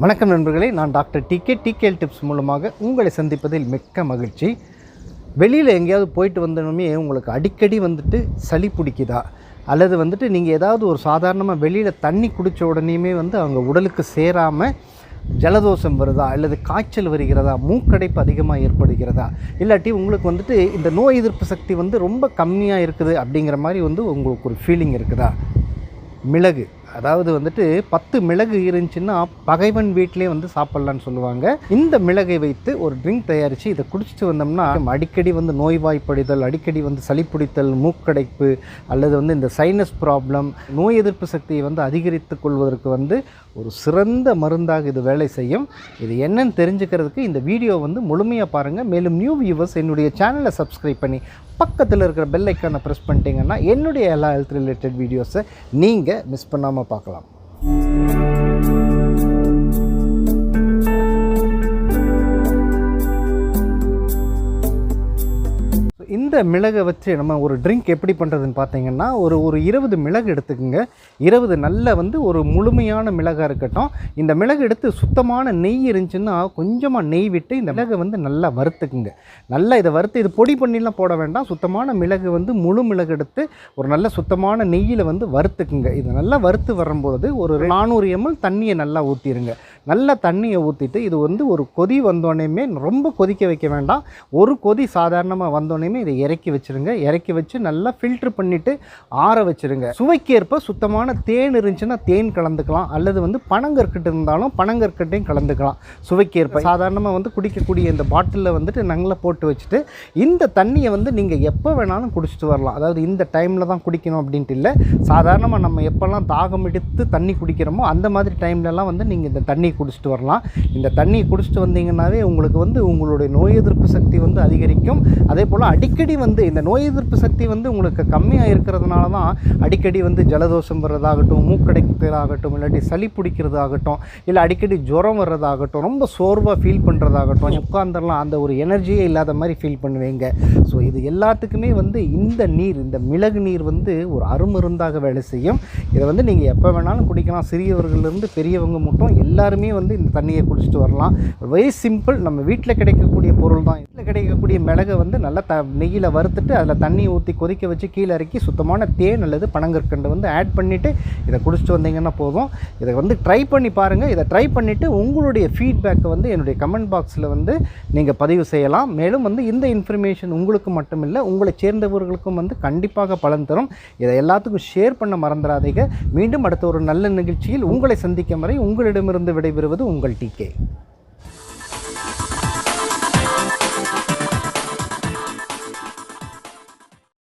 வணக்கம் நண்பர்களே, நான் டாக்டர் டிகே டிப்ஸ் மூலமாக உங்களை சந்திப்பதில் மிக்க மகிழ்ச்சி. வெளியில் எங்கேயாவது போயிட்டு வந்தோமே உங்களுக்கு அடிக்கடி சளி பிடிக்குதா, அல்லது நீங்கள் ஏதாவது ஒரு சாதாரணமாக வெளியில் தண்ணி குடித்த உடனேயுமே அவங்க உடலுக்கு சேராமல் ஜலதோஷம் வருதா, அல்லது காய்ச்சல் வருகிறதா, மூக்கடைப்பு அதிகமாக ஏற்படுகிறதா, இல்லாட்டி உங்களுக்கு இந்த நோய் எதிர்ப்பு சக்தி ரொம்ப கம்மியாக இருக்குது அப்படிங்கிற மாதிரி உங்களுக்கு ஒரு ஃபீலிங் இருக்குதா? மிளகு, அதாவது 10 மிளகு இருந்துச்சுன்னா பகைவன் வீட்டிலே சாப்பிட்லான்னு சொல்லுவாங்க. இந்த மிளகை வைத்து ஒரு ட்ரிங்க் தயாரித்து இதை குடிச்சிட்டு வந்தோம்னா அடிக்கடி நோய்வாய்ப்படிதல், அடிக்கடி சளி பிடித்தல், மூக்கடைப்பு அல்லது இந்த சைனஸ் ப்ராப்ளம், நோய் எதிர்ப்பு சக்தியை அதிகரித்து கொள்வதற்கு ஒரு சிறந்த மருந்தாக இது வேலை செய்யும். இது என்னன்னு தெரிஞ்சுக்கிறதுக்கு இந்த வீடியோ முழுமையாக பாருங்கள். மேலும் நியூ வியூவர்ஸ் என்னுடைய சேனலை சப்ஸ்கிரைப் பண்ணி பக்கத்தில் இருக்கிற பெல் ஐக்கானை ப்ரெஸ் பண்ணிட்டீங்கன்னா என்னுடைய எல்லா ஹெல்த் ரிலேட்டட் வீடியோஸை நீங்கள் மிஸ் பண்ணாமல் பார்க்கலாம். இந்த மிளகை வச்சு நம்ம ஒரு ட்ரிங்க் எப்படி பண்ணுறதுன்னு பார்த்தீங்கன்னா, ஒரு 20 மிளகு எடுத்துக்கோங்க. 20 நல்ல ஒரு முழுமையான மிளகாக இருக்கட்டும். இந்த மிளகு எடுத்து சுத்தமான நெய் இருந்துச்சுன்னா கொஞ்சமாக நெய் விட்டு இந்த மிளகை நல்லா வறுத்துக்குங்க. நல்லா இதை வறுத்து, இது பொடி பண்ணிலாம் போட வேண்டாம். சுத்தமான மிளகு முழு மிளகு எடுத்து ஒரு நல்ல சுத்தமான நெய்யில் வறுத்துக்குங்க. இது நல்லா வறுத்து வரும்போது ஒரு 400 ml தண்ணியை நல்லா ஊற்றிடுங்க. நல்லா தண்ணியை ஊற்றிட்டு இது ஒரு கொதி வந்தோடனேமே, ரொம்ப கொதிக்க வைக்க வேண்டாம். ஒரு கொதி சாதாரணமாக வந்தோடனேமே இதை இறக்கி வச்சுருங்க. இறக்கி வச்சு நல்லா ஃபில்ட்ரு பண்ணிவிட்டு ஆற வச்சுருங்க. சுவைக்கேற்ப சுத்தமான தேன் இருந்துச்சுன்னா தேன் கலந்துக்கலாம், அல்லது பனங்கற்கட்டு இருந்தாலும் பனங்கற்கட்டையும் கலந்துக்கலாம் சுவைக்கேற்ப. சாதாரணமாக குடிக்கக்கூடிய இந்த பாட்டிலில் நல்லா போட்டு வச்சுட்டு இந்த தண்ணியை நீங்கள் எப்போ வேணாலும் குடிச்சிட்டு வரலாம். அதாவது இந்த டைமில் தான் குடிக்கணும் அப்படின்ட்டு இல்லை. சாதாரணமாக நம்ம எப்போல்லாம் தாகம் எடுத்து தண்ணி குடிக்கிறோமோ அந்த மாதிரி டைம்லலாம் நீங்கள் இந்த தண்ணி குடிச்சிட்டு வரலாம். இந்த தண்ணி குடிச்சிட்டு வந்தீங்கன்னாவே உங்களுக்கு உங்களுடைய நோய் எதிர்ப்பு சக்தி அதிகரிக்கும். அதே போல் அடிக்கடி இந்த நோய் எதிர்ப்பு சக்தி உங்களுக்கு கம்மியாக இருக்கிறதுனால தான் அடிக்கடி ஜலதோஷம் வர்றதாகட்டும், மூக்கடைக்கிறதாகட்டும், இல்லாட்டி சளி பிடிக்கிறதாகட்டும், இல்லை அடிக்கடி ஜுரம் வர்றதாகட்டும், ரொம்ப சோர்வாக ஃபீல் பண்ணுறதாகட்டும், உட்காந்துடலாம் அந்த ஒரு எனர்ஜியே இல்லாத மாதிரி ஃபீல் பண்ணுவீங்க. ஸோ இது எல்லாத்துக்குமே இந்த நீர், இந்த மிளகு நீர் ஒரு அருமருந்தாக வேலை செய்யும். இதை நீங்கள் எப்போ வேணாலும் குடிக்கலாம். சிறியவர்களிலிருந்து பெரியவங்க மட்டும் எல்லாருமே இந்த தண்ணியை குடிச்சிட்டு வரலாம். Very simple. நம்ம வீட்டில் கிடைக்கக்கூடிய பொருள் தான். வீட்டில் கிடைக்கக்கூடிய மிளகை நல்லா நெய்யில் வறுத்துட்டு அதில் தண்ணியை ஊற்றி கொதிக்க வச்சு கீழே இறக்கி சுத்தமான தேன் அல்லது பனங்கற்கண்டு ஆட் பண்ணிவிட்டு இதை குடிச்சிட்டு வந்தீங்கன்னா போதும். இதை ட்ரை பண்ணி பாருங்கள். இதை ட்ரை பண்ணிவிட்டு உங்களுடைய ஃபீட்பேக்கை என்னுடைய கமெண்ட் பாக்ஸில் நீங்கள் பதிவு செய்யலாம். மேலும் இந்த இன்ஃபர்மேஷன் உங்களுக்கு மட்டும் இல்லை, உங்களை சேர்ந்தவர்களுக்கும் கண்டிப்பாக பலன் தரும். இதை எல்லாத்துக்கும் ஷேர் பண்ண மறந்துடாதீங்க. மீண்டும் அடுத்த ஒரு நல்ல நிகழ்ச்சியில் உங்களை சந்திக்கும் வரை உங்களிடமிருந்து விடைபெறுவது உங்கள் டிகே.